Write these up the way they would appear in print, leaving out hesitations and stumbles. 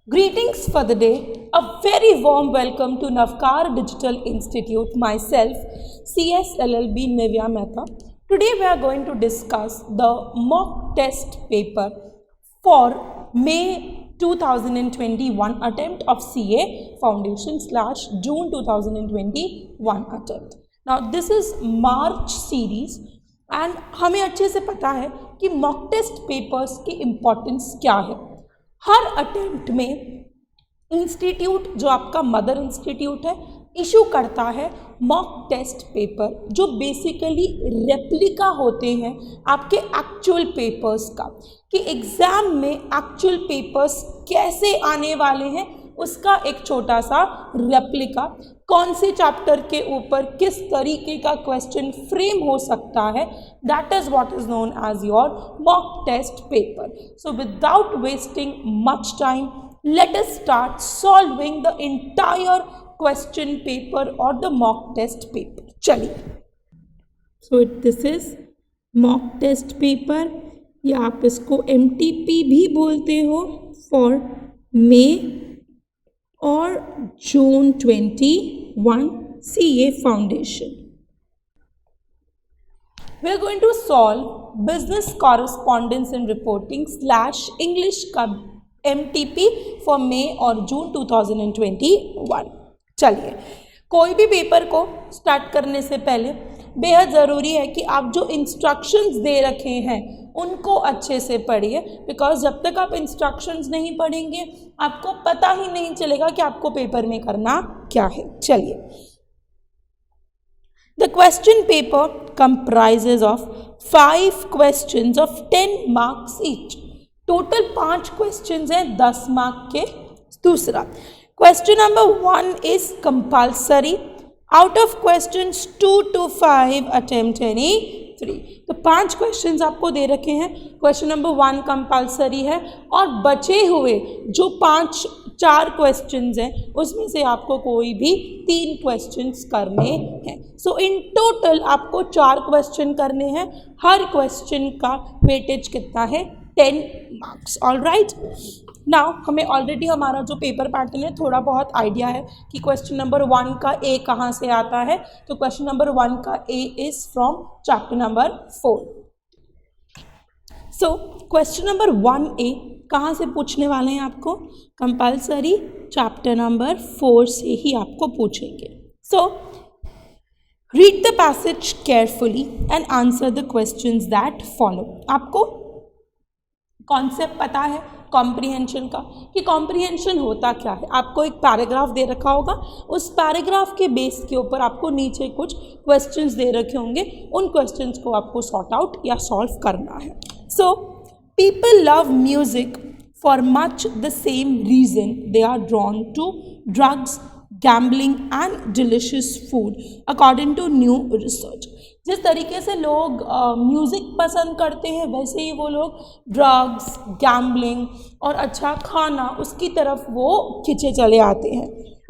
Greetings for the day. A very warm welcome to Navkar Digital Institute. Myself, CSLLB Nivya Mehta. Today we are going to discuss the mock test paper for May 2021 attempt of CA Foundation / June 2021 attempt. Now this is March series and हमें अच्छे से पता है कि mock test papers की importance क्या है. हर attempt में इंस्टीट्यूट जो आपका मदर इंस्टीट्यूट है इशू करता है मॉक टेस्ट पेपर जो बेसिकली रेप्लिका होते हैं आपके एक्चुअल पेपर्स का, कि एग्ज़ाम में एक्चुअल पेपर्स कैसे आने वाले हैं उसका एक छोटा सा रेप्लिका, कौन से चैप्टर के ऊपर किस तरीके का क्वेश्चन फ्रेम हो सकता है, that is what is known as your mock test paper. So without wasting much time, let us start solving the entire question paper or the mock test paper. चलिए, so this is mock test paper या आप इसको MTP भी बोलते हो for May और June 21 CA Foundation. We are going to solve business correspondence and reporting / English का MTP for मे और जून 2021. चलिए, कोई भी पेपर को स्टार्ट करने से पहले बेहद ज़रूरी है कि आप जो इंस्ट्रक्शंस दे रखे हैं उनको अच्छे से पढ़िए, बिकॉज जब तक आप इंस्ट्रक्शंस नहीं पढ़ेंगे आपको पता ही नहीं चलेगा कि आपको पेपर में करना क्या है. चलिए, the question paper comprises of 5 questions of 10 marks each. Total 5 questions हैं 10 मार्क के. दूसरा question number 1 is compulsory. Out of questions 2 to 5 attempt any 3. तो 5 क्वेश्चंस आपको दे रखे हैं. क्वेश्चन नंबर 1 कंपल्सरी है और बचे हुए जो 4 क्वेश्चंस हैं उसमें से आपको कोई भी 3 क्वेश्चंस करने हैं. सो इन टोटल आपको 4 क्वेश्चन करने हैं. हर क्वेश्चन का वेटेज कितना है? 10 मार्क्स. ऑल राइट, नाउ हमें ऑलरेडी हमारा जो पेपर पैटर्न है थोड़ा बहुत आइडिया है कि क्वेश्चन नंबर 1 का ए कहाँ से आता है. तो क्वेश्चन नंबर 1 का A is from chapter number 4. So question number 1A कहाँ से पूछने वाले हैं आपको? कंपल्सरी चैप्टर नंबर 4 से ही आपको पूछेंगे. So read the passage carefully and answer the questions that follow. आपको कॉन्सेप्ट पता है कॉम्प्रिहेंशन का, कि कॉम्प्रिहेंशन होता क्या है. आपको एक पैराग्राफ दे रखा होगा, उस पैराग्राफ के बेस के ऊपर आपको नीचे कुछ क्वेश्चंस दे रखे होंगे, उन क्वेश्चंस को आपको सॉर्ट आउट या सॉल्व करना है. So people love music for much the same reason they are drawn to drugs, gambling and delicious food according to new research. जिस तरीके से लोग म्यूज़िक पसंद करते हैं वैसे ही वो लोग ड्रग्स, गैम्बलिंग और अच्छा खाना उसकी तरफ वो खिंचे चले आते हैं.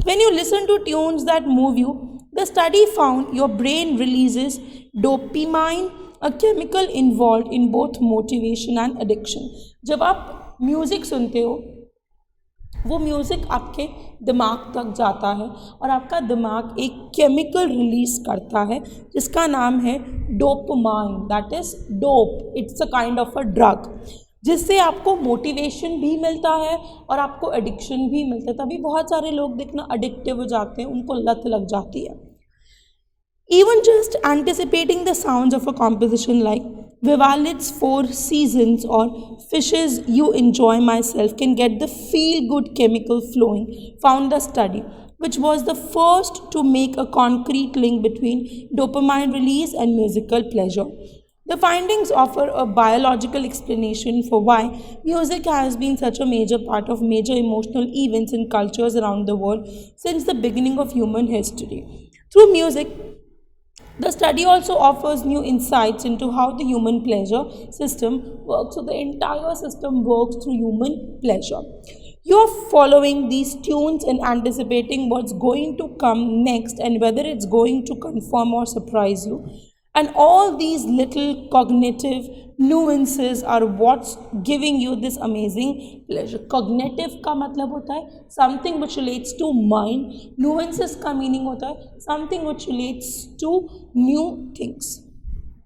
When you listen to tunes that move you, the study found your brain releases dopamine, a chemical involved in both motivation and addiction. जब आप म्यूज़िक सुनते हो वो म्यूज़िक आपके दिमाग तक जाता है और आपका दिमाग एक केमिकल रिलीज़ करता है जिसका नाम है dopamine. That is dope, it's a kind of a drug, जिससे आपको मोटिवेशन भी मिलता है और आपको एडिक्शन भी मिलता है. तभी बहुत सारे लोग देखना एडिक्टिव हो जाते हैं, उनको लत लग जाती है. Even just anticipating the sounds of a composition like Vivaldi's Four Seasons or Fishes You Enjoy Myself can get the feel-good chemical flowing, found the study, which was the first to make a concrete link between dopamine release and musical pleasure. The findings offer a biological explanation for why music has been such a major part of major emotional events and cultures around the world since the beginning of human history. Through music, the study also offers new insights into how the human pleasure system works. So the entire system works through human pleasure. You're following these tunes and anticipating what's going to come next and whether it's going to confirm or surprise you. And all these little cognitive nuances are what's giving you this amazing pleasure. Cognitive का मतलब होता है something which relates to mind. Nuances का meaning होता है something which relates to new things.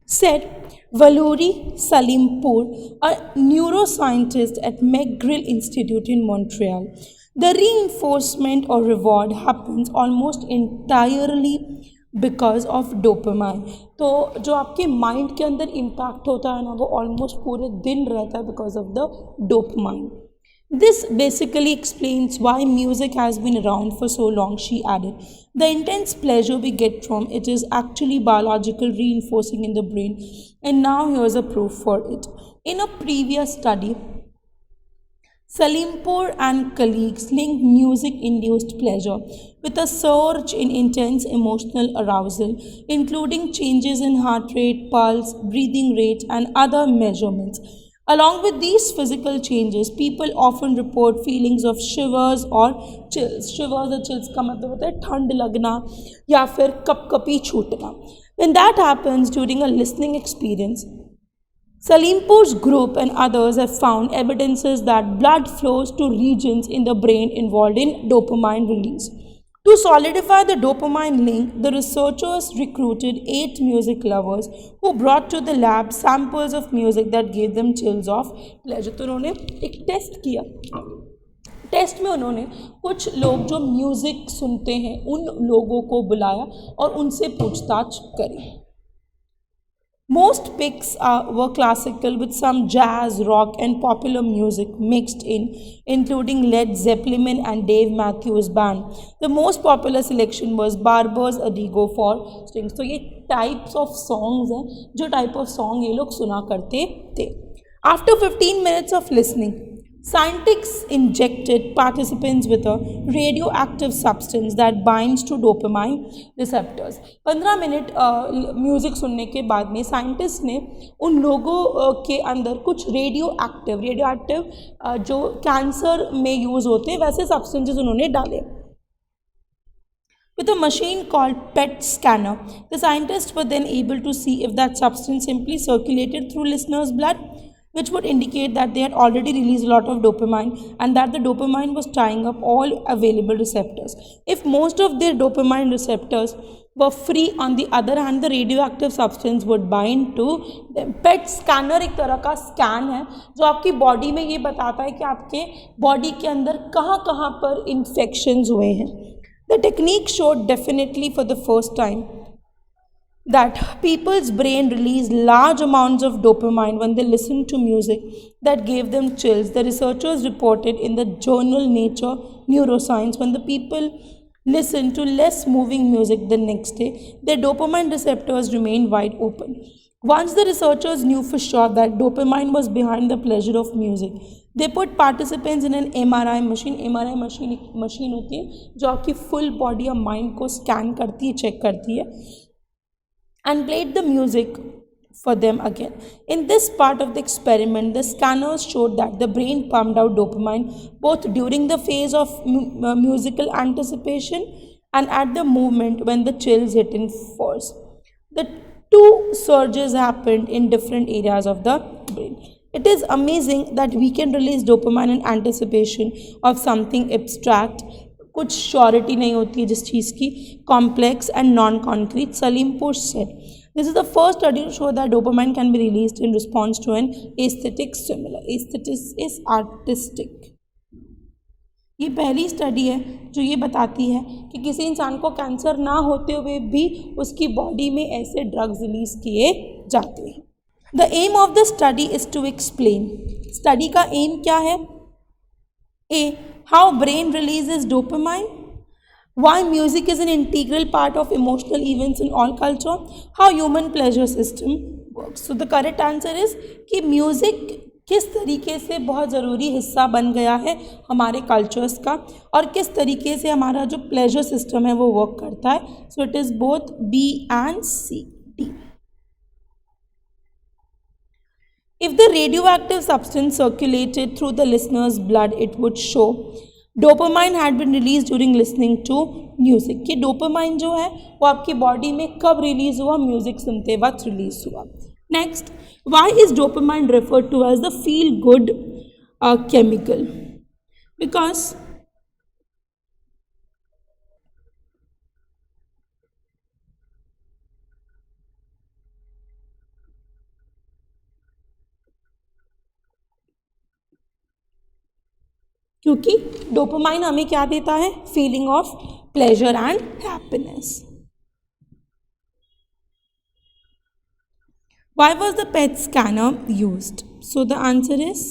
Said Valouri Salimpour, a neuroscientist at McGill Institute in Montreal. The reinforcement or reward happens almost entirely because of dopamine. तो जो आपके mind के अंदर impact होता है ना वो ऑलमोस्ट पूरे दिन रहता है because of the dopamine. This basically explains why music has been around for so long, she added. The intense pleasure we get from it is actually biological reinforcing in the brain, and now here's a proof for it. In a previous study, Salimpour and colleagues linked music-induced pleasure with a surge in intense emotional arousal, including changes in heart rate, pulse, breathing rate, and other measurements. Along with these physical changes, people often report feelings of shivers or chills. Shivers or chills का मतलब होता है ठंड लगना या फिर कपकपी छूटना. When that happens during a listening experience, Salimpour's group and others have found evidences that blood flows to regions in the brain involved in dopamine release. To solidify the dopamine link, the researchers recruited 8 music lovers who brought to the lab samples of music that gave them chills of pleasure. तो उन्होंने एक test किया. Test में उन्होंने कुछ लोग जो music सुनते हैं उन लोगों को बुलाया और उनसे पूछताछ करी. Most picks were classical with some jazz, rock and popular music mixed in, including Led Zeppelin and Dave Matthews Band. The most popular selection was Barber's Adigo for strings. तो ये types of songs हैं जो type of song ये लोग सुना करते थे. After 15 minutes of listening, scientists injected participants with a radioactive substance that binds to dopamine receptors. 15 minute music सुनने के बाद में साइंटिस्ट ने उन लोगों के अंदर कुछ रेडियो एक्टिव जो कैंसर में यूज़ होते हैं वैसे सब्सटेंसेस उन्होंने डाले. With a machine called PET scanner, the scientists were then able to see if that substance simply circulated through listeners' blood, which would indicate that they had already released a lot of dopamine and that the dopamine was tying up all available receptors. If most of their dopamine receptors were free, on the other hand, the radioactive substance would bind to them. PET scanner एक तरह का scan है जो आपकी body में ये बताता है कि आपके बॉडी के अंदर कहाँ कहाँ पर इन्फेक्शंस हुए हैं. The technique showed definitely for the first time that people's brain released large amounts of dopamine when they listened to music that gave them chills. The researchers reported in the journal Nature Neuroscience when the people listened to less moving music the next day, their dopamine receptors remained wide open. Once the researchers knew for sure that dopamine was behind the pleasure of music, they put participants in an MRI machine. MRI machine एक machine होती है जो आपकी full body या mind को scan करती है, check करती है, and played the music for them again. In this part of the experiment, the scanners showed that the brain pumped out dopamine both during the phase of musical anticipation and at the moment when the chills hit in force. The two surges happened in different areas of the brain. It is amazing that we can release dopamine in anticipation of something abstract. कुछ surety नहीं होती है जिस चीज़ की, complex and non concrete. Salimpour said, this is the first study to show that dopamine can be released in response to an aesthetic stimuli. Aesthetic is artistic. ये पहली study है जो ये बताती है कि किसी इंसान को कैंसर ना होते हुए भी उसकी बॉडी में ऐसे ड्रग्स रिलीज किए जाते हैं. The aim of the study is to explain. Study का एम क्या है? A, how brain releases dopamine, why music is an integral part of emotional events in all culture, how human pleasure system works. So the correct answer is कि music किस तरीके से बहुत ज़रूरी हिस्सा बन गया है हमारे कल्चर्स का और किस तरीके से हमारा जो प्लेजर सिस्टम है वो वर्क करता है. So it is both B and C. D. If the radioactive substance circulated through the listener's blood, it would show dopamine had been released during listening to music. कि dopamine जो है वो आपकी body में कब release हुआ? Music सुनते वक्त रिलीज हुआ. Next, why is dopamine referred to as the feel good chemical? Because क्योंकि डोपामाइन हमें क्या देता है? Feeling of pleasure and happiness. Why was the PET scanner used? So the answer is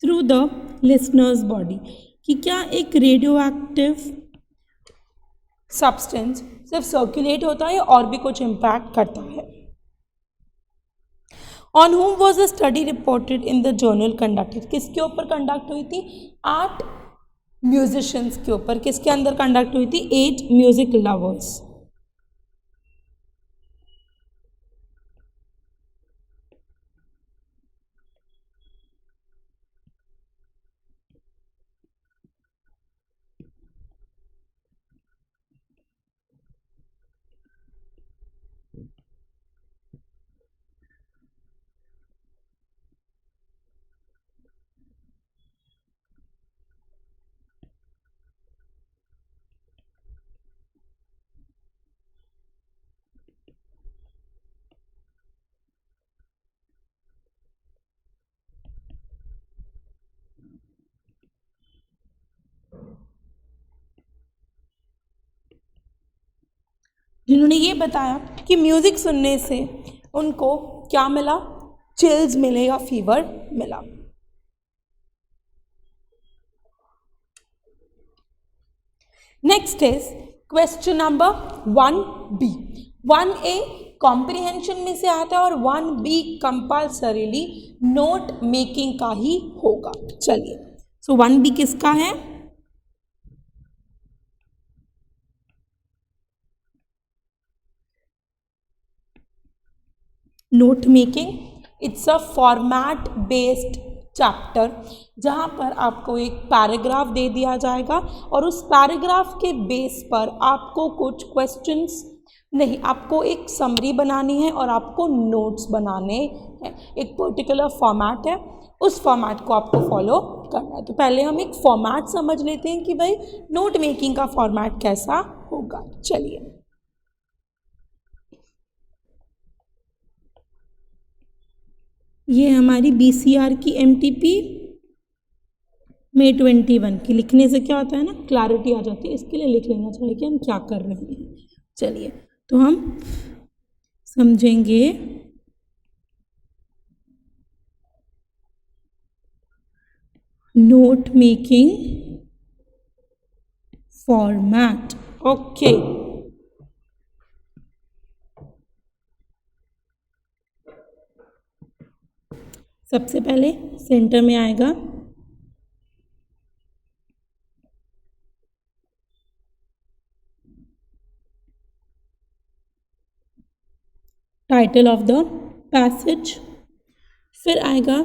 through the listeners body. कि क्या एक radio active substance सिर्फ circulate होता है और भी कुछ इम्पैक्ट करता है? On whom was a study reported in the journal conducted? किसके ऊपर कंडक्ट हुई थी? 8 म्यूजिशियंस के ऊपर. किसके अंदर कंडक्ट हुई थी? 8 म्यूजिक लवर्स. जिन्होंने ये बताया कि म्यूजिक सुनने से उनको क्या मिला? चिल्स मिले या फीवर मिला. Next is question number 1B. 1A comprehension में से आता है और 1B कंपल्सरीली नोट मेकिंग का ही होगा. चलिए, सो 1B किसका है? Note making. It's a format based chapter जहाँ पर आपको एक पैराग्राफ दे दिया जाएगा और उस पैराग्राफ के बेस पर आपको कुछ क्वेश्चंस नहीं, आपको एक समरी बनानी है और आपको नोट्स बनाने हैं. एक पर्टिकुलर फॉर्मेट है, उस फॉर्मेट को आपको फॉलो करना है. तो पहले हम एक फॉर्मेट समझ लेते हैं कि भाई नोट मेकिंग का फॉर्मेट कैसा होगा. चलिए, ये हमारी BCR की MTP May 21 की. लिखने से क्या होता है ना, क्लैरिटी आ जाती है. इसके लिए लिख लेना चाहिए कि हम क्या कर रहे हैं. चलिए, तो हम समझेंगे नोट मेकिंग फॉर्मेट. ओके, सबसे पहले सेंटर में आएगा टाइटल ऑफ द पैसेज. फिर आएगा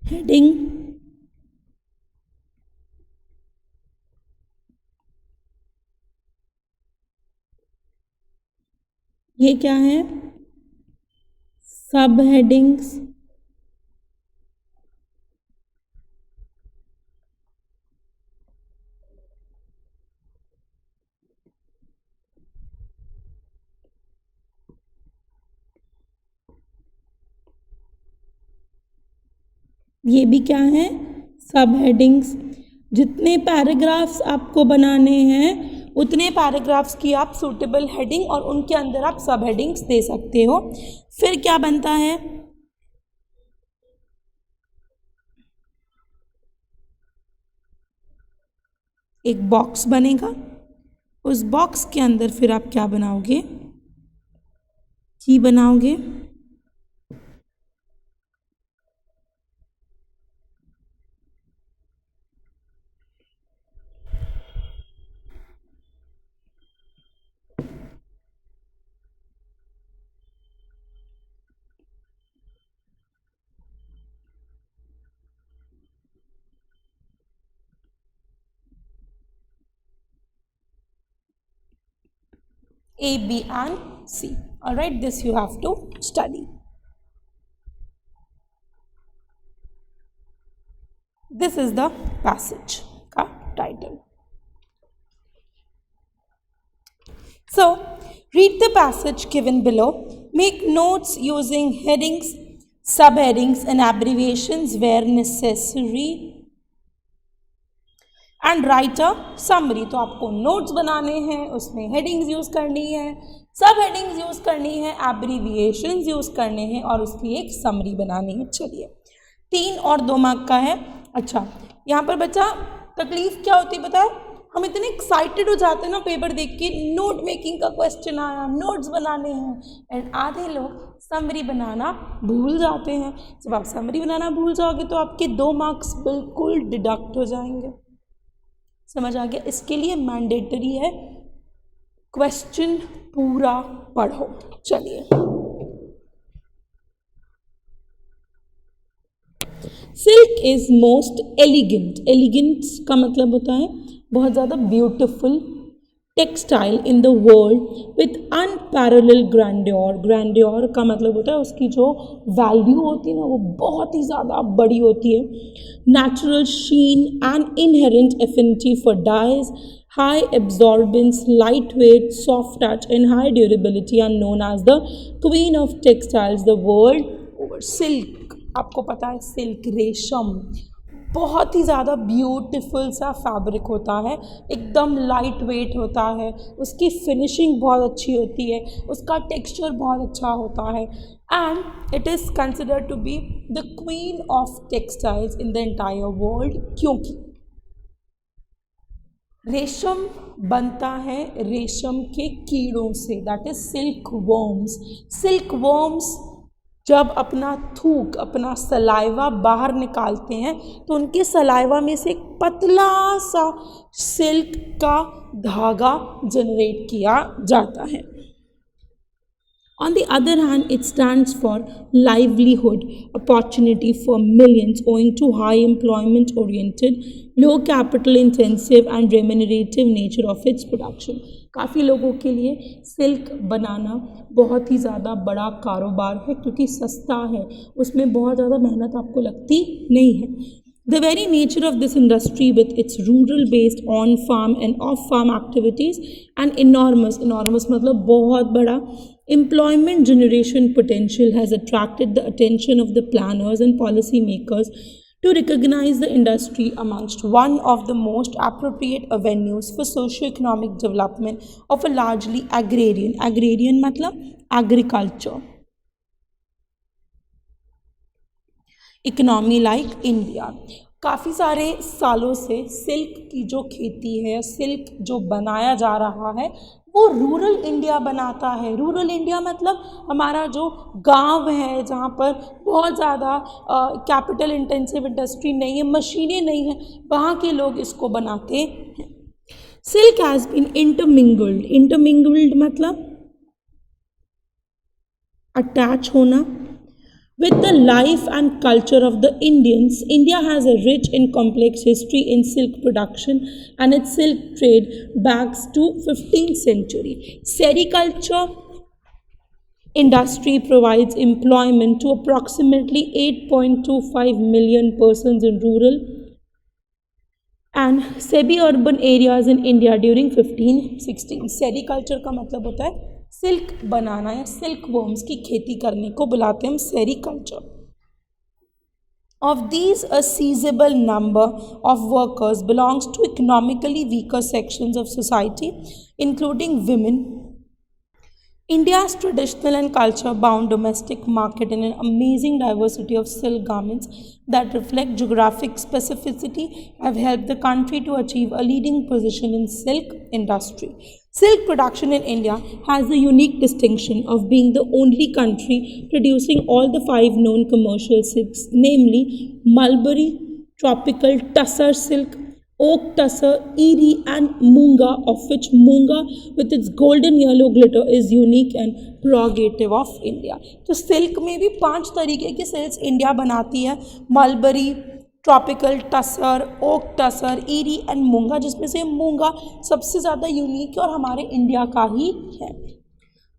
हेडिंग. ये क्या है? सब हेडिंग्स. ये भी क्या है? सब हेडिंग्स. जितने पैराग्राफ्स आपको बनाने हैं उतने पैराग्राफ्स की आप सूटेबल हेडिंग और उनके अंदर आप सब हेडिंग्स दे सकते हो। फिर क्या बनता है, एक बॉक्स बनेगा, उस बॉक्स के अंदर फिर आप क्या बनाओगे, की बनाओगे। A, B and C. All right, this you have to study. This is the passage का title. So, read the passage given below. Make notes using headings, subheadings and abbreviations where necessary. And right a summary. तो आपको notes बनाने हैं, उसमें headings use करनी है, सब headings use करनी है, एब्रीविएशंस यूज़ करने हैं और उसकी एक समरी बनानी है। चलिए 3 और 2 मार्क का है। अच्छा, यहाँ पर बच्चा तकलीफ क्या होती है पता है, हम इतने एक्साइटेड हो जाते हैं ना पेपर देख के, नोट मेकिंग का क्वेश्चन आया, नोट्स बनाने हैं, एंड आधे लोग समरी बनाना भूल जाते हैं। जब आप समरी बनाना भूल जाओगे तो आपके 2 मार्क्स बिल्कुल डिडक्ट हो जाएंगे। समझ आ गया? इसके लिए मैंडेटरी है क्वेश्चन पूरा पढ़ो। चलिए, silk is most elegant. Elegant का मतलब होता है बहुत ज़्यादा beautiful textile in the world with unparalleled grandeur. Grandeur का मतलब होता है उसकी जो वैल्यू होती है ना वो बहुत ही ज़्यादा बड़ी होती है। Natural sheen and inherent affinity for dyes, high absorbance, light weight, soft touch and high durability are known as the queen of textiles the world over. Silk, आपको पता है सिल्क रेशम बहुत ही ज़्यादा ब्यूटीफुल सा फैब्रिक होता है, एकदम लाइट वेट होता है, उसकी फिनिशिंग बहुत अच्छी होती है, उसका टेक्सचर बहुत अच्छा होता है, and it is considered to be the queen of textiles in the entire world. क्योंकि रेशम बनता है रेशम के कीड़ों से, that is silk worms. Silk worms जब अपना थूक, अपना सलाइवा बाहर निकालते हैं तो उनके सलाइवा में से एक पतला सा सिल्क का धागा जनरेट किया जाता है। On the other hand, it stands for livelihood opportunity for millions owing to high employment oriented, low capital intensive and remunerative nature of its production. काफ़ी लोगों के लिए सिल्क बनाना बहुत ही ज़्यादा बड़ा कारोबार है क्योंकि सस्ता है, उसमें बहुत ज़्यादा मेहनत आपको लगती नहीं है। The very nature of this industry with its rural based on farm and off farm activities and enormous मतलब बहुत बड़ा employment generation potential has attracted the attention of the planners and policy makers to recognize the industry amongst one of the most appropriate avenues for socio-economic development of a largely agrarian मतलब agriculture economy like India. काफ़ी सारे सालों से silk की जो खेती है, silk जो बनाया जा रहा है वो रूरल इंडिया बनाता है। रूरल इंडिया मतलब हमारा जो गांव है जहाँ पर बहुत ज़्यादा कैपिटल इंटेंसिव इंडस्ट्री नहीं है, मशीनें नहीं हैं, वहाँ के लोग इसको बनाते हैं। सिल्क हैज़ बीन इंटरमिंगल्ड मतलब अटैच होना with the life and culture of the Indians. India has a rich and complex history in silk production and its silk trade backs to 15th century. Sericulture industry provides employment to approximately 8.25 million persons in rural and semi-urban areas in India during 1516. Sericulture का मतलब होता है silk बनाना या silk worms की खेती करने को बुलाते हैं हम sericulture. Of these, a sizable number of workers belongs to economically weaker sections of society, including women. India's traditional and culture-bound domestic market and an amazing diversity of silk garments that reflect geographic specificity have helped the country to achieve a leading position in silk industry. Silk production in India has the unique distinction of being the only country producing all the five known commercial silks, namely mulberry, tropical tussar silk, oak tussar, eri and munga, of which munga with its golden yellow glitter is unique and prerogative of India. तो silk में भी 5 तरीके की silks India बनाती है, mulberry, tropical tasar, oak tasar, eri and muga, जिसमें से मूंगा सबसे ज़्यादा यूनिक है और हमारे इंडिया का ही है.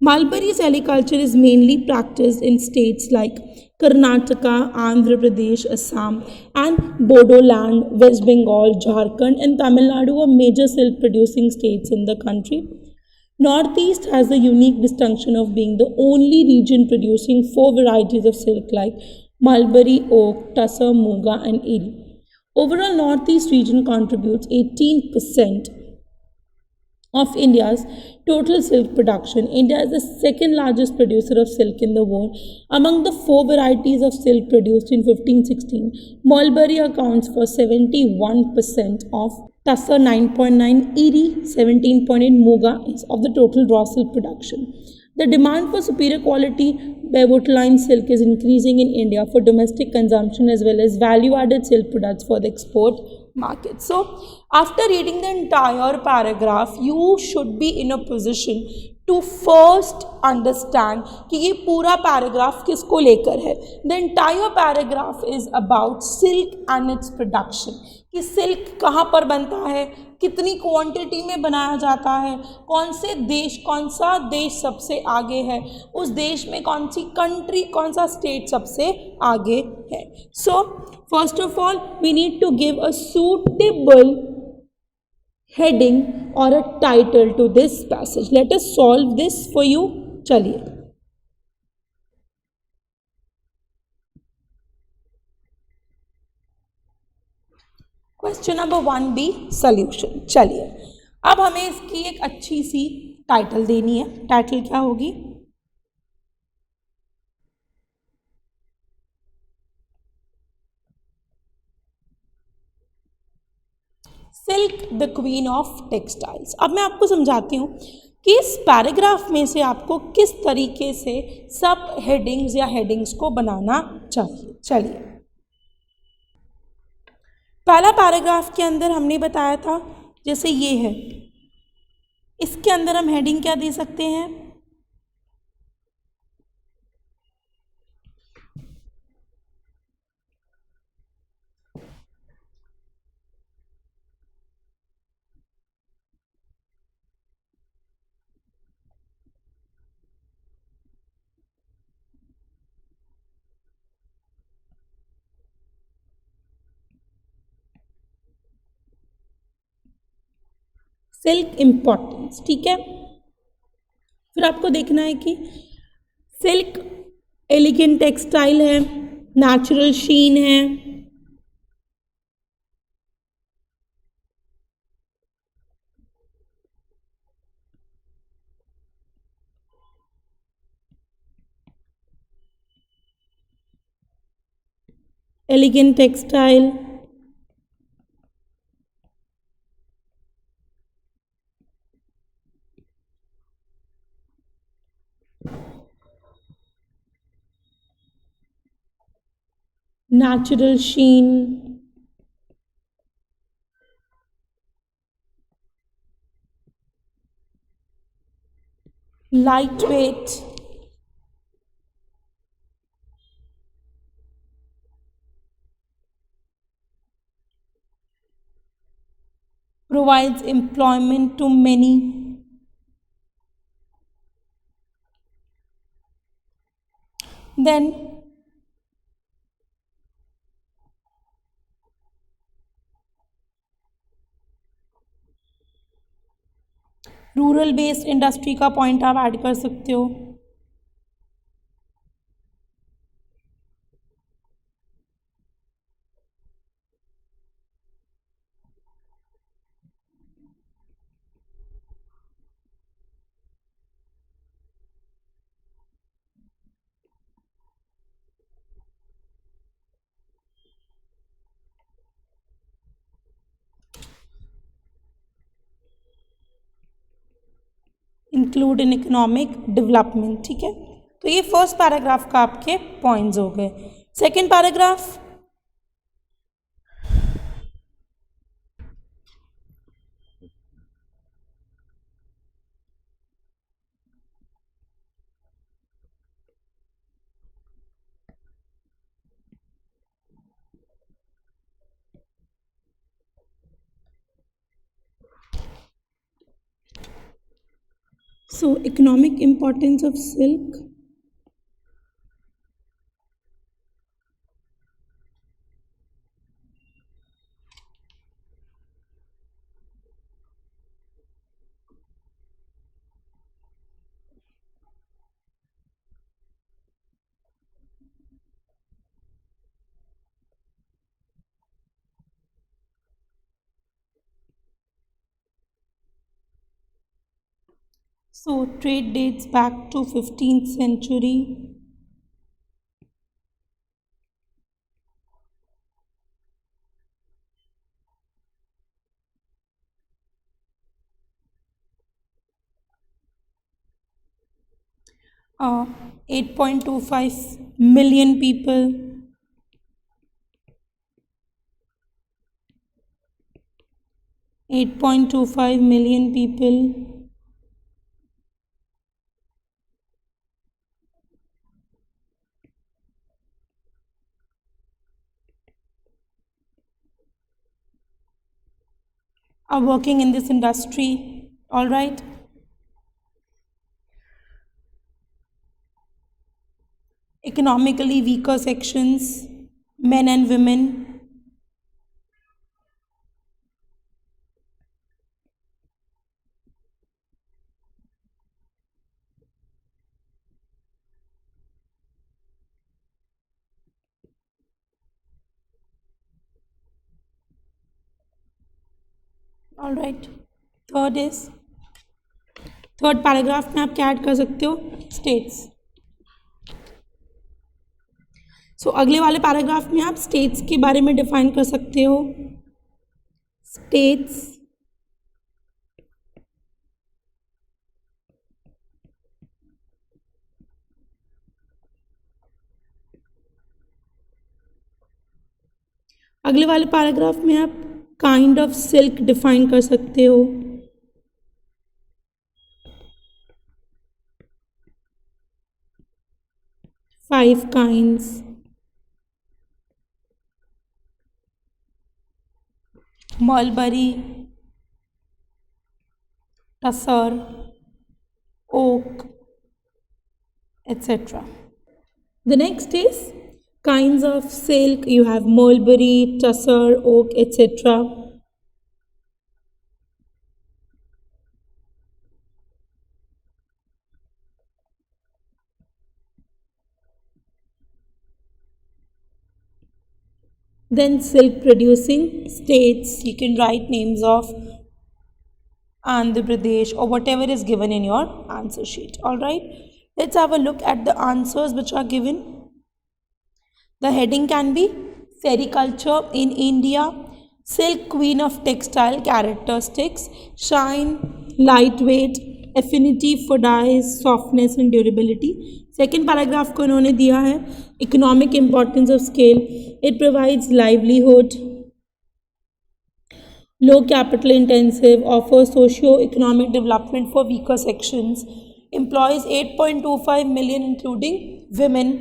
Mulberry cericulture is mainly practiced in states like Karnataka, Andhra Pradesh, Assam, and Bodoland, West Bengal, Jharkhand, and Tamil Nadu are major silk producing states in the country. Northeast has the unique distinction of being the only region producing 4 varieties of silk like mulberry, oak, tussar, muga, and eri. Overall, Northeast region contributes 18% of India's total silk production. India is the second largest producer of silk in the world. Among the 4 varieties of silk produced in 1516, mulberry accounts for 71% of tussar 9.9, eri 17.8, muga is of the total raw silk production. The demand for superior quality Bavotline silk is increasing in India for domestic consumption as well as value-added silk products for the export market. So, after reading the entire paragraph, you should be in a position to first understand कि ये पूरा paragraph किसको लेकर है. The entire paragraph is about silk and its production. कि silk कहाँ पर बनता है, कितनी क्वांटिटी में बनाया जाता है, कौन सा देश सबसे आगे है, उस देश में कौन सी कंट्री, कौन सा स्टेट सबसे आगे है. So first of all we need to give a suitable heading or a title to this passage. Let us solve this for you. चलिए. Question number 1B solution. चलिए, अब हमें इसकी एक अच्छी सी टाइटल देनी है. टाइटल क्या होगी? Silk the queen of textiles. अब मैं आपको समझाती हूँ कि इस पैराग्राफ में से आपको किस तरीके से सब हेडिंग्स या हेडिंग्स को बनाना चाहिए. चलिए, पहला पैराग्राफ के अंदर हमने बताया था, जैसे ये है, इसके अंदर हम हेडिंग क्या दे सकते हैं? Silk importance. ठीक है, फिर आपको देखना है कि सिल्क एलिगेंट टेक्सटाइल है, नेचुरल शीन है, elegant textile, natural sheen, lightweight, provides employment to many, then rural based industry का पॉइंट आप ऐड कर सकते हो. इंक्लूड इन इकोनॉमिक डेवलपमेंट, ठीक है। तो ये फर्स्ट पैराग्राफ का आपके पॉइंट्स हो गए। Second paragraph, so economic importance of silk. 'So trade dates back to 15th century. Uh, 8.25 million people. Are working in this industry. All right. Economically weaker sections, men and women. All right, third paragraph में आप क्या add कर सकते हो? States. सो अगले वाले paragraph में आप स्टेट्स के बारे में डिफाइन कर सकते हो। स्टेट्स अगले वाले पैराग्राफ में आप काइंड ऑफ सिल्क डिफाइन कर सकते हो। Five kinds. Mulberry, tussar, oak, etc. The next is kinds of silk. You have mulberry, tussar, oak, etc. Then silk producing states. You can write names of Andhra Pradesh or whatever is given in your answer sheet. All right. Let's have a look at the answers which are given. The heading can be Sericulture in India, Silk Queen of Textile Characteristics, Shine, Lightweight, Affinity for Dyes, Softness and Durability. Second paragraph को उन्होंने दिया है Economic Importance of Scale. It provides livelihood, low capital intensive, offers socio-economic development for weaker sections, employs 8.25 million including women.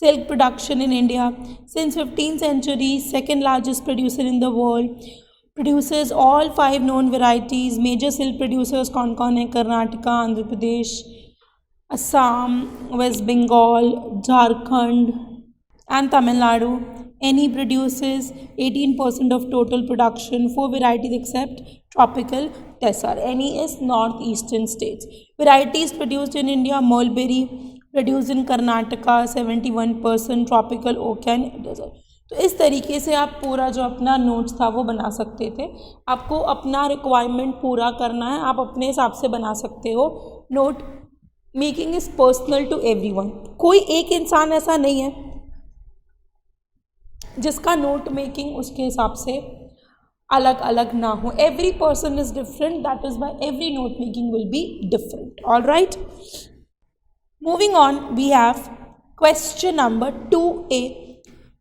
Silk production in India since 15th century, second largest producer in the world, produces all 5 known varieties. Major silk producers कौन है? Karnataka, Andhra Pradesh, Assam, West Bengal, Jharkhand and Tamil Nadu. NE produces 18% of total production, 4 varieties except tropical Tessar. NE is northeastern states. Varieties produced in India: mulberry, produced in Karnataka 71%, tropical oak and desert. तो इस तरीके से आप पूरा जो अपना notes था वो बना सकते थे। आपको अपना रिक्वायरमेंट पूरा करना है, आप अपने हिसाब से बना सकते हो। Note making is personal to everyone. कोई एक इंसान ऐसा नहीं है जिसका नोट मेकिंग उसके हिसाब से अलग अलग ना हो. Every person is different, that is why every note making will be different. All right. Moving on, we have question number 2A,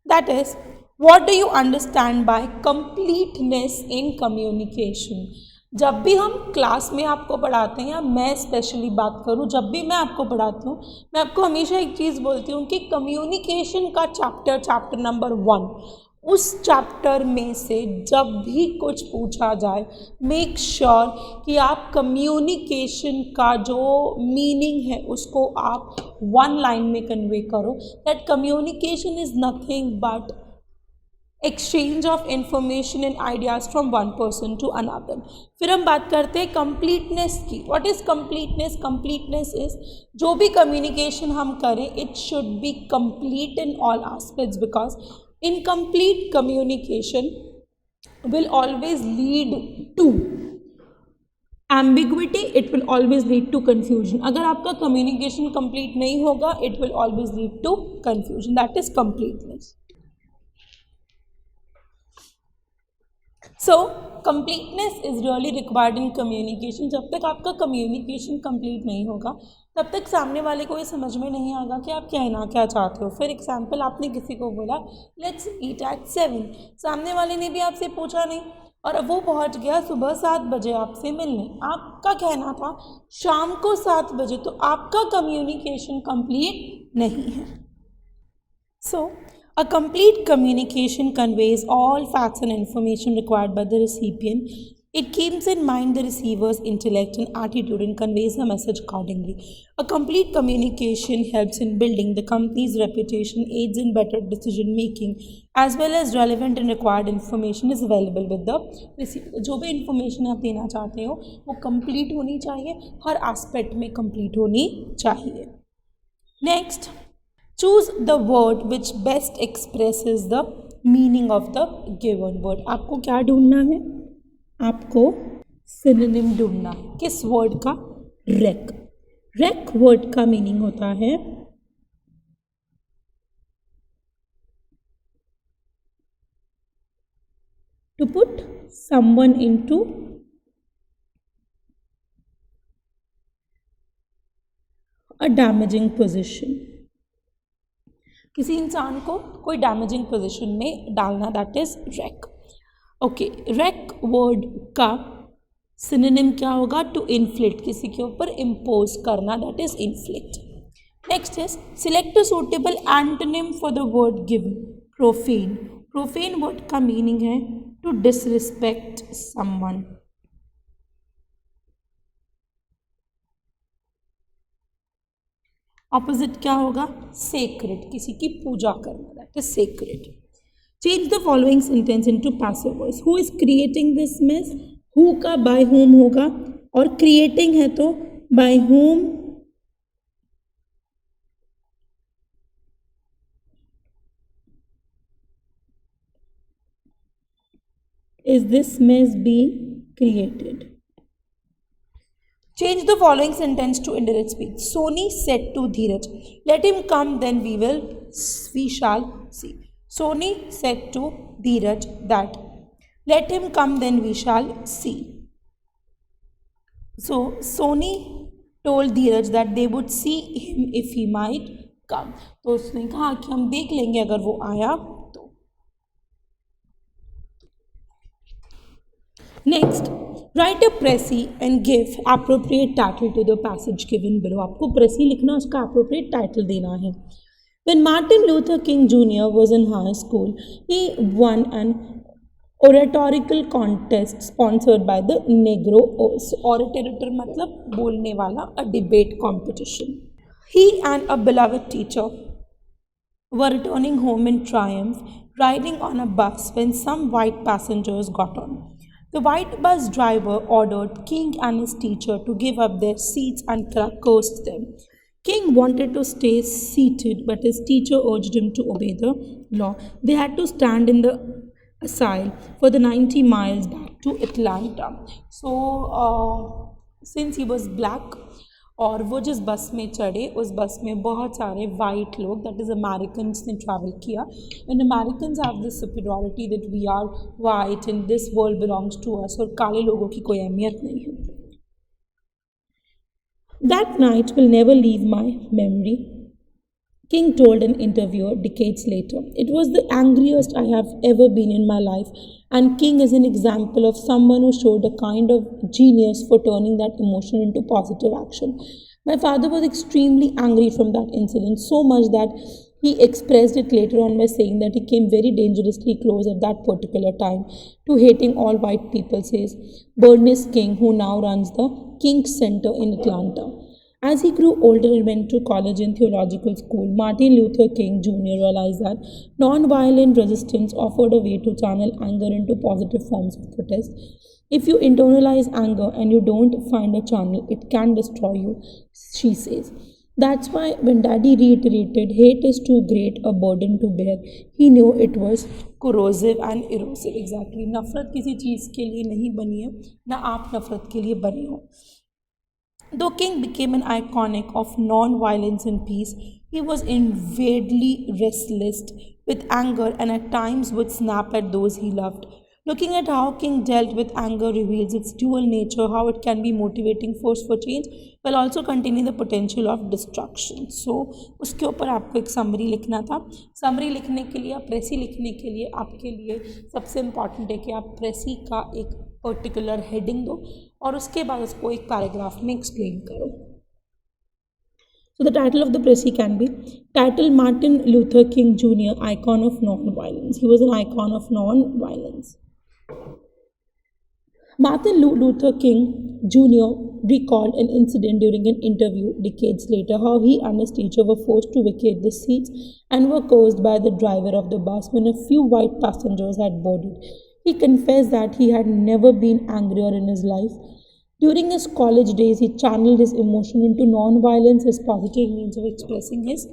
that is, what do you understand by completeness in communication? जब भी हम class में आपको पढ़ाते हैं, या मैं specially बात करूं, जब भी मैं आपको पढ़ाती हूँ, मैं आपको हमेशा एक चीज़ बोलती हूँ कि कम्युनिकेशन का चैप्टर नंबर 1, उस चैप्टर में से जब भी कुछ पूछा जाए, मेक श्योर कि आप कम्युनिकेशन का जो मीनिंग है उसको आप 1 लाइन में कन्वे करो. That communication is nothing but exchange of information and ideas from one person to another. फिर हम बात करते हैं कंप्लीटनेस की. What is completeness? Completeness is जो भी कम्युनिकेशन हम करें, it should be complete in all aspects, because incomplete communication will always lead to ambiguity, it will always lead to confusion. अगर आपका communication complete नहीं होगा, it will always lead to confusion. That is completeness. So completeness is really required in communication. जब तक आपका communication complete नहीं होगा, तब तक सामने वाले को ये समझ में नहीं आएगा कि आप कहना क्या चाहते हो. फॉर एग्जाम्पल, आपने किसी को बोला लेट्स मीट एट 7, सामने वाले ने भी आपसे पूछा नहीं और वो पहुंच गया सुबह 7 बजे आपसे मिलने. आपका कहना था शाम को 7 बजे, तो आपका कम्युनिकेशन कंप्लीट नहीं है. सो a complete communication conveys all facts and information required by the recipient. It keeps in mind the receiver's intellect and attitude and conveys the message accordingly. A complete communication helps in building the company's reputation, aids in better decision making, as well as relevant and required information is available with the receiver. जो भी information आप देना चाहते हो वो complete होनी चाहिए, हर aspect में complete होनी चाहिए. Next, choose the word which best expresses the meaning of the given word. आपको क्या ढूंढना है? आपको synonym ढूंढना है. किस वर्ड का? wreck. wreck वर्ड का मीनिंग होता है to put someone into a damaging position. किसी इंसान को कोई डैमेजिंग पोजीशन में डालना, that is rack. Okay, rack word का सिनोनिम क्या होगा? टू इन्फ्लिक्ट, किसी के ऊपर इम्पोज करना, that is inflict. Next is select a suitable antonym for the word given. Profane. Profane word का मीनिंग है टू डिसरिस्पेक्ट समवन. ऑपोजिट क्या होगा? सेक्रेड, किसी की पूजा करना, that is sacred. Change the following sentence into passive voice. Who is creating this mess? Who का bye home होगा, और क्रिएटिंग है तो by whom is this mess being created. Change the following sentence to indirect speech. Sony said to Dheeraj, "Let him come, then we shall see." Sony said to Dheeraj that, "Let him come, then we shall see." So Sony told Dheeraj that they would see him if he might come. तो उसने कहा कि हम देख लेंगे अगर वो आया तो. Next, write a précis and give appropriate title to the passage given below. आपको précis लिखना, उसका appropriate title देना है. When Martin Luther King Jr. was in high school, he won an oratorical contest sponsored by the Negro. Orator मतलब बोलने वाला, a debate competition. He and a beloved teacher were returning home in triumph, riding on a bus when some white passengers got on. The white bus driver ordered King and his teacher to give up their seats and cursed them. King wanted to stay seated, but his teacher urged him to obey the law. They had to stand in the aisle for the 90 miles back to Atlanta. So, since he was black, और वो जिस बस में चढ़े उस बस में बहुत सारे वाइट लोग, दैट इज़ अमेरिकन ने ट्रैवल किया. And American have this superiority that we are white and this world belongs to us, और काले लोगों की कोई अहमियत नहीं है. That night will never leave my memory, King told an interviewer decades later. It was the angriest I have ever been in my life, and King is an example of someone who showed a kind of genius for turning that emotion into positive action. My father was extremely angry from that incident, so much that he expressed it later on by saying that he came very dangerously close at that particular time to hating all white people, says Bernice King, who now runs the King Center in Atlanta. As he grew older and went to college and theological school, Martin Luther King Jr. realized that non-violent resistance offered a way to channel anger into positive forms of protest. If you internalize anger and you don't find a channel, it can destroy you, she says. That's why when Daddy reiterated, hate is too great a burden to bear, he knew it was corrosive and erosive. Exactly. नफरत किसी चीज़ के लिए नहीं बनी है, ना आप नफरत के लिए बने हो. Though King became an iconic of non-violence and peace, he was invariably restless with anger and at times would snap at those he loved. Looking at how King dealt with anger reveals its dual nature, how it can be motivating force for change while also containing the potential of destruction. So, उसके ऊपर आपको एक summary लिखना था. Summary लिखने के लिए, प्रेसी लिखने के लिए आपके लिए सबसे इम्पॉर्टेंट है कि आप प्रेसी का एक पर्टिकुलर हेडिंग दो और उसके बाद उसको एक पैराग्राफ में एक्सप्लेन करो. So the title of the Pressy can be titled Martin Luther King Jr. Icon of Non-Violence. He was an icon of non-violence. Martin Luther King Jr. recalled an incident during an interview decades later, how he and his teacher were forced to vacate the seats and were cursed by the driver of the bus when a few white passengers had boarded. He confessed that he had never been angrier in his life. During his college days, he channeled his emotion into non-violence as positive means of expressing his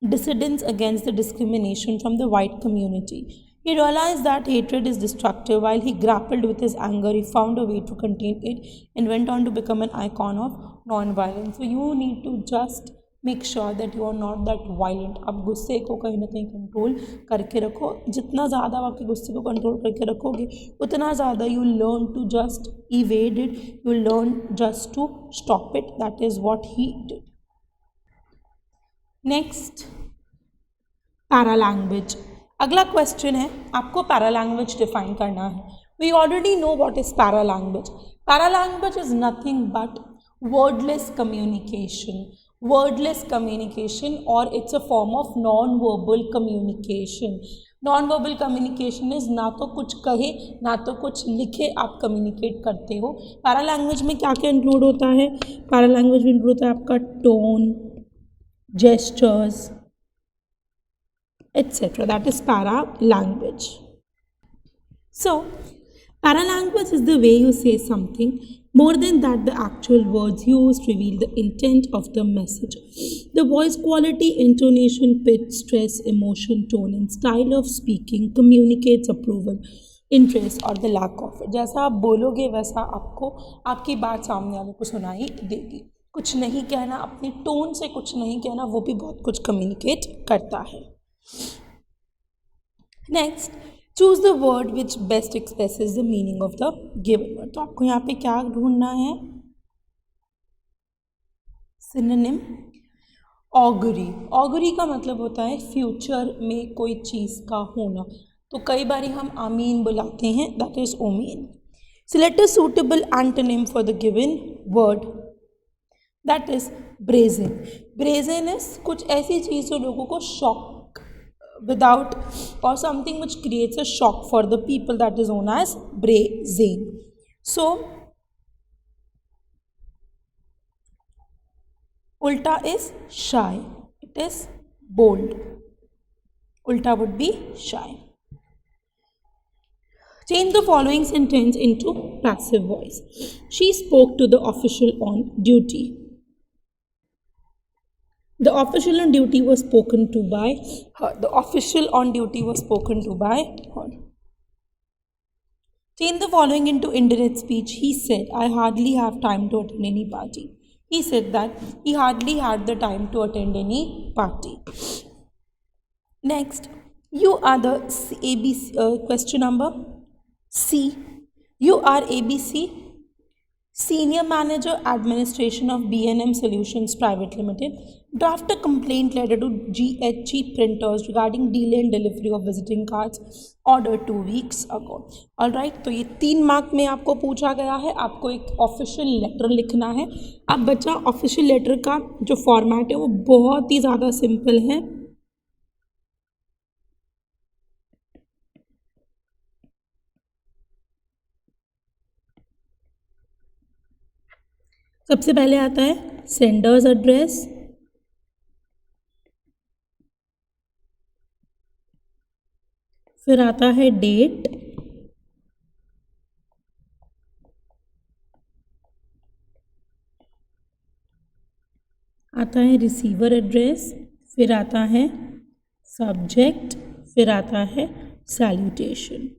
dissidence against the discrimination from the white community. He realized that hatred is destructive. While he grappled with his anger, he found a way to contain it and went on to become an icon of non-violence. So you need to just make sure that you are not that violent. आप गुस्से को कहीं ना कहीं control करके रखो. जितना ज़्यादा आप आपके गुस्से को कंट्रोल करके रखोगे उतना ज़्यादा you learn to just evade it, you learn just to stop it. That is what he did. Next, paralanguage. अगला क्वेश्चन है, आपको पैरा लैंग्वेज डिफाइन करना है. We already know what is paralanguage. Paralanguage is nothing but wordless communication. Wordless communication, or it's a form of non-verbal communication. Non-verbal communication is ना तो कुछ कहे ना तो कुछ लिखे आप कम्युनिकेट करते हो. पैरा लैंग्वेज में क्या क्या इंक्लूड होता है? पैरा लैंग्वेज में इंक्लूड होता है आपका tone, gestures etc. That is para language. So para language is the way you say something. More than that, the actual words used reveal the intent of the message. The voice quality, intonation, pitch, stress, emotion, tone and style of speaking communicates approval, interest or the lack of it. जैसा आप बोलोगे वैसा आपको आपकी बात सामने वाले को सुनाई देगी. कुछ नहीं कहना, अपनी टोन से कुछ नहीं कहना, वो भी बहुत कुछ कम्युनिकेट करता है. Next, choose the word which best expresses the meaning of the given word. तो आपको यहाँ पे क्या ढूंढना है? सिनोनिम. ऑगरी. ऑगरी का मतलब होता है फ्यूचर में कोई चीज़ का होना. तो कई बार हम आमीन बुलाते हैं, that is omen. Select a suitable antonym for the given word, that is brazen. Brazen is कुछ ऐसी चीज़ जो लोगों को shock without or something which creates a shock for the people, that is known as brazen. So ulta is shy, it is bold. Ulta would be shy. Change the following sentence into passive voice. She spoke to the official on duty. The official on duty was spoken to by her. The official on duty was spoken to by her. Change the following into indirect speech. He said, I hardly have time to attend any party. He said that he hardly had the time to attend any party. Next, you are the ABC, question number C. You are ABC, Senior Manager Administration of B&M Solutions Private Limited. Draft a complaint letter to GHG Printers regarding delay in delivery of visiting cards ordered 2 weeks ago. Alright, तो ये 3 mark में आपको पूछा गया है. आपको एक official letter लिखना है. अब बच्चा ऑफिशियल लेटर का जो फॉर्मेट है वो बहुत ही ज़्यादा सिंपल है. सबसे पहले आता है सेंडर्स एड्रेस, फिर आता है डेट, आता है रिसीवर एड्रेस, फिर आता है सब्जेक्ट, फिर आता है सैल्यूटेशन.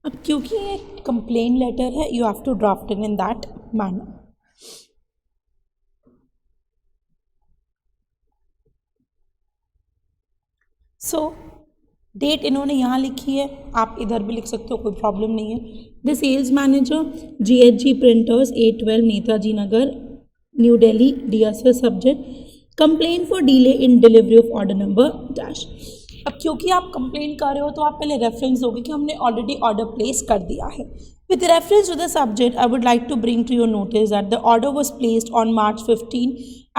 अब क्योंकि ये कंप्लेन लेटर है, you have to draft it in that manner. So date इन्होंने यहाँ लिखी है, आप इधर भी लिख सकते हो, कोई प्रॉब्लम नहीं है. The sales manager GHG printers 812 Netaji Nagar New Delhi dear sir subject complain for delay in delivery of order number dash. अब क्योंकि आप कंप्लेन कर रहे हो तो आप पहले रेफरेंस दोगे कि हमने ऑलरेडी ऑर्डर प्लेस कर दिया है. With reference to the subject I would like to bring to your notice that the order was placed on March 15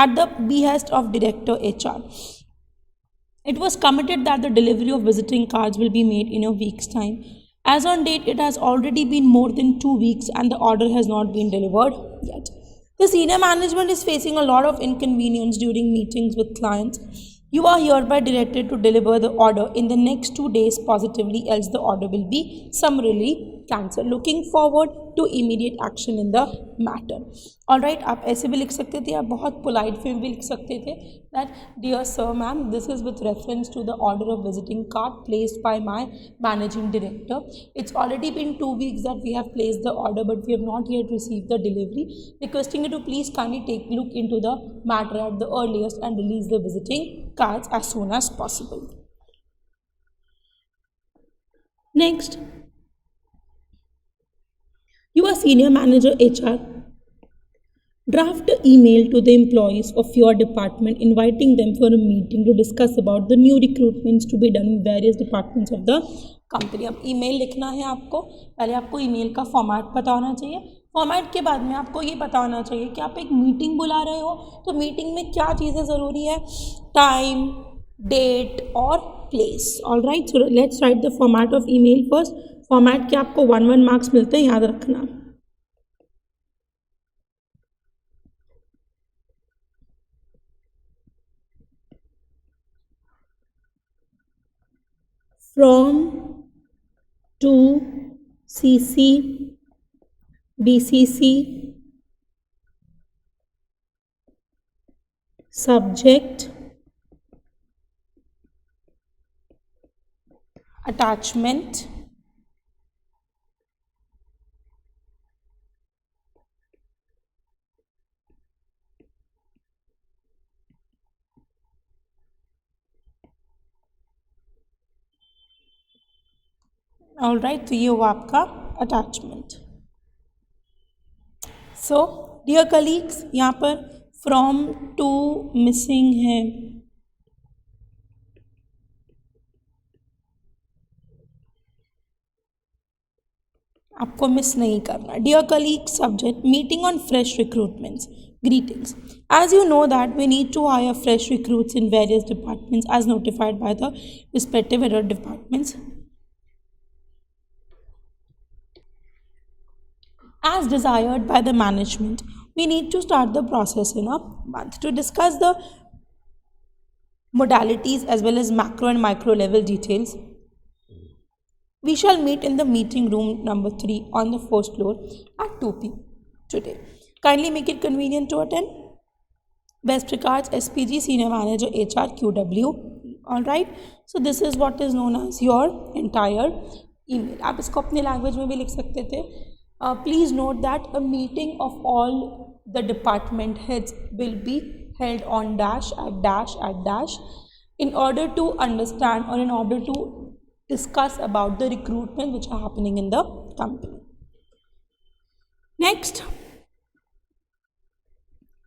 at the behest of Director HR. It was committed that the delivery of visiting cards will be made in a week's time. As on date, it has already been more than 2 weeks and the order has not been delivered yet. The senior management is facing a lot of inconvenience during meetings with clients. You are hereby directed to deliver the order in the next 2 days positively, else the order will be summarily cancelled. Looking forward to immediate action in the matter. Alright, आप ऐसे भी लिख सकते थे, आप बहुत polite वे भी लिख सकते थे that dear sir ma'am, this is with reference to the order of visiting card placed by my managing director. It's already been 2 weeks that we have placed the order, but we have not yet received the delivery. Requesting you to please kindly take a look into the matter at the earliest and release the visiting cards as soon as possible. Next, you are senior manager HR. Draft an email to the employees of your department inviting them for a meeting to discuss about the new recruitments to be done in various departments of the company. अब email लिखना है आपको, पहले आपको email का format पता होना चाहिए. फॉर्मेट के बाद में आपको ये पता होना चाहिए कि आप एक मीटिंग बुला रहे हो तो मीटिंग में क्या चीज़ें ज़रूरी है, टाइम, डेट और place. Alright, so let's write the format of email first. Format के आपको 1 मार्क्स मिलते हैं, याद रखना. From to CC BCC subject attachment alright. तो ये हुआ आपका अटैचमेंट. सो डियर कलीग्स, यहाँ पर फ्रॉम टू मिसिंग है. आपको मिस नहीं करना. Dear colleague subject meeting on fresh recruitments. Greetings. As you know that we need to hire fresh recruits in various departments as notified by the respective other departments. As desired by the management, we need to start the process in a month. To discuss the modalities as well as macro and micro level details, we shall meet in the meeting room number 3 on the first floor at 2 p.m. today. Kindly make it convenient to attend. Best regards SPG Senior Manager HR QW. Alright, so this is what is known as your entire email. आप इसको अपने language में भी लिख सकते थे. Please note that a meeting of all the department heads will be held on dash at dash at dash in order to understand or in order to discuss about the recruitment which are happening in the company. Next,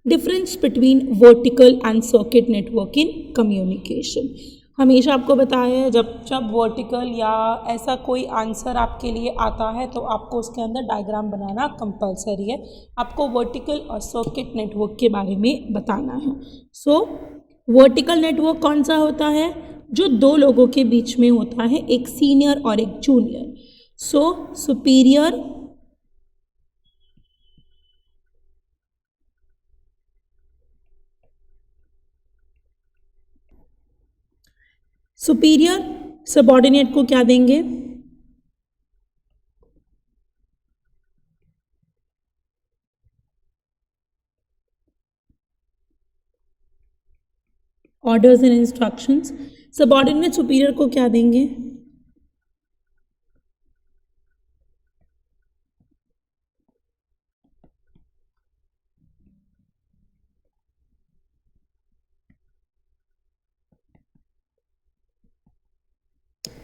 difference between vertical and circuit network in communication. हमेशा आपको बताया है जब vertical या ऐसा कोई answer आपके लिए आता है तो आपको उसके अंदर डायग्राम बनाना कंपलसरी है. आपको वर्टिकल और सर्किट नेटवर्क के बारे में बताना है. सो वर्टिकल नेटवर्क कौन सा होता है? जो दो लोगों के बीच में होता है, एक सीनियर और एक जूनियर. सो सुपीरियर सबऑर्डिनेट को क्या देंगे? Orders and instructions. Subordinate superior को क्या देंगे?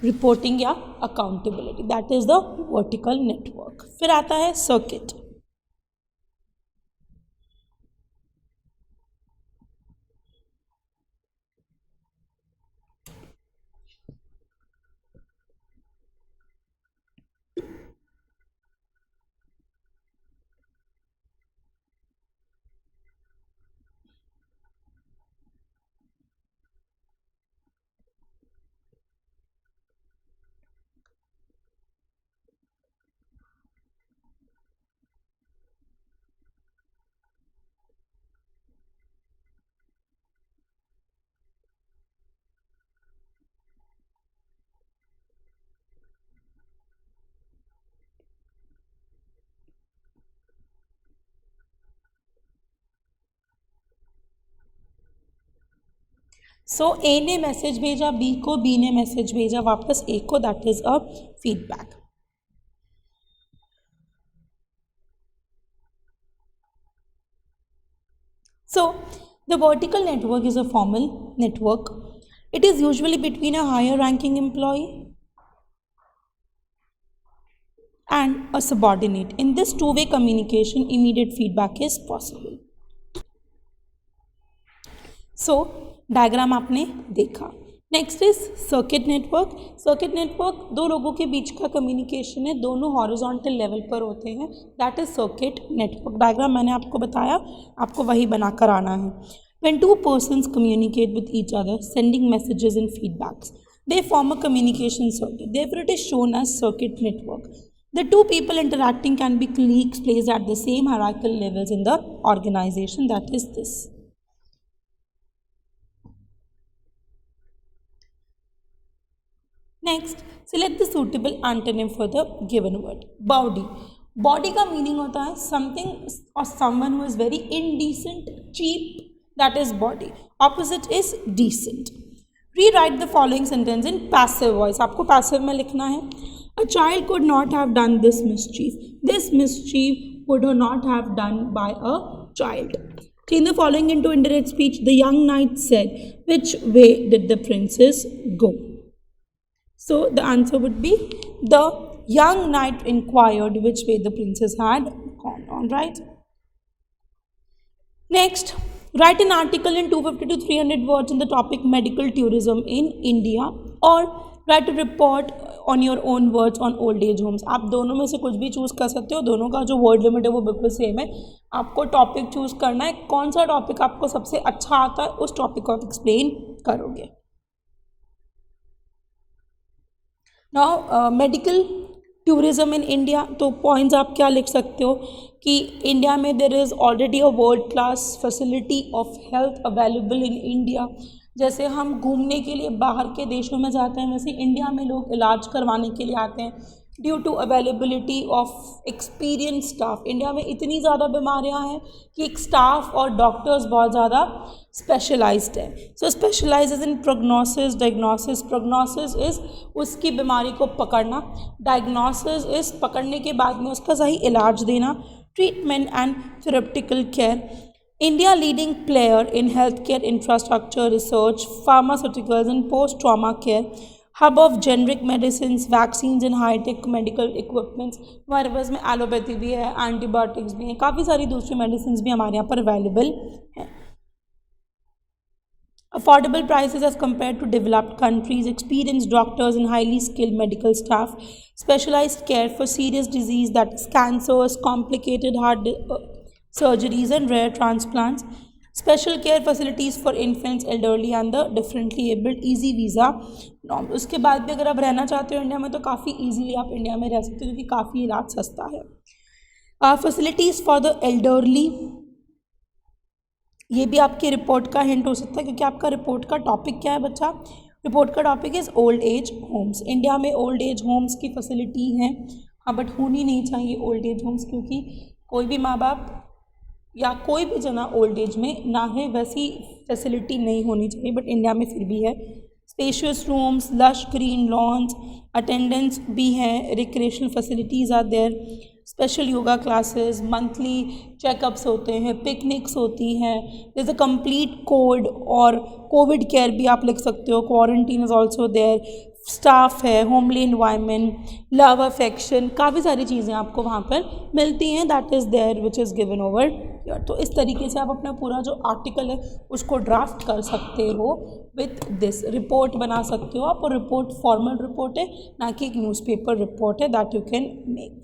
रिपोर्टिंग या accountability. That is the vertical network. फिर आता है सर्किट. सो ए ने मैसेज भेजा बी को, बी ने मैसेज भेजा वापस ए को. That is a feedback. So the vertical network is a formal network. It is usually between a higher ranking employee and a subordinate. In this two-way communication, immediate feedback is possible. So, diagram आपने देखा. Next is circuit network. Circuit network दो लोगों के बीच का communication है, दोनों horizontal level पर होते हैं. That is circuit network. Diagram मैंने आपको बताया, आपको वही बनाकर आना है. When two persons communicate with each other, sending messages and feedbacks, they form a communication circuit. Therefore, it is shown as circuit network. The two people interacting can be colleagues placed at the same hierarchical levels in the organization. That is this. Next, select the suitable antonym for the given word. Bawdy. Bawdy का meaning होता है something or someone who is very indecent, cheap. That is bawdy. Opposite is decent. Rewrite the following sentence in passive voice. आपको passive में लिखना है. A child could not have done this mischief. This mischief would not have done by a child. Change the following into indirect speech. The young knight said, which way did the princess go? So the answer would be the young knight inquired which way the princess had gone. All right. Next, write an article in 250 to 300 words on the topic medical tourism in India, or write a report on your own words on old age homes. आप दोनों में से कुछ भी choose कर सकते हो. दोनों का जो वर्ड लिमिट है वो बिल्कुल सेम है. आपको टॉपिक चूज़ करना है. कौन सा टॉपिक आपको सबसे अच्छा आता है उस टॉपिक को आप एक्सप्लेन करोगे. Now medical tourism in India, तो पॉइंट्स आप क्या लिख सकते हो कि इंडिया में there is already a world class facility of health available in India. जैसे हम घूमने के लिए बाहर के देशों में जाते हैं, वैसे इंडिया में लोग इलाज करवाने के लिए आते हैं. Due to availability of experience staff. India में इतनी ज़्यादा बीमारियां हैं कि एक स्टाफ और डॉक्टर्स बहुत ज़्यादा स्पेशलाइज्ड है। So specializes in prognosis, diagnosis. Prognosis is उसकी बीमारी को पकड़ना, डायग्नोसिस इज़ पकड़ने के बाद में उसका सही इलाज देना, treatment and therapeutical care. India leading player in healthcare infrastructure, research, pharmaceuticals and post-trauma care, hub of generic medicines, vaccines and high-tech medical equipments। हमारे पास में एलोपैथी भी है, एंटीबायोटिक्स भी हैं, काफ़ी सारी दूसरी मेडिसिन भी हमारे यहाँ पर अवेलेबल हैं। Affordable prices as compared to developed countries, experienced doctors and highly skilled medical staff, specialized care for serious disease that is cancers, complicated heart surgeries and rare transplants, special care facilities for infants, elderly and the differently abled, easy visa norm। उसके बाद भी अगर आप रहना चाहते हो India में तो काफ़ी इजीली आप इंडिया में रह सकते हो क्योंकि काफ़ी इलाज सस्ता है। फैसिलिटीज़ फॉर द एल्डरली, ये भी आपकी रिपोर्ट का हिंट हो सकता है क्योंकि आपका रिपोर्ट का टॉपिक क्या है बच्चा? रिपोर्ट का topic is old age homes. India में ओल्ड एज होम्स की फैसिलिटी हैं, हाँ, बट होनी नहीं चाहिए ओल्ड एज होम्स क्योंकि कोई भी माँ बाप या कोई भी जना ओल्ड एज में ना है, वैसी फैसिलिटी नहीं होनी चाहिए, बट इंडिया में फिर भी है। Spacious rooms, lush green lawns, attendants भी हैं, recreational facilities are there, special yoga classes, monthly checkups होते हैं, पिकनिक्स होती हैं, जैसे कंप्लीट कोड और कोविड केयर भी आप लिख सकते हो, quarantine is also there, staff है, होमली इन्वायरमेंट, लव अफेक्शन, काफ़ी सारी चीज़ें आपको वहाँ पर मिलती हैं, that is there which is given over here. तो इस तरीके से आप अपना पूरा जो आर्टिकल है उसको ड्राफ्ट कर सकते हो, विथ दिस रिपोर्ट बना सकते हो आप, और रिपोर्ट फॉर्मल रिपोर्ट है, ना कि एक न्यूज़पेपर रिपोर्ट है दैट यू कैन मेक।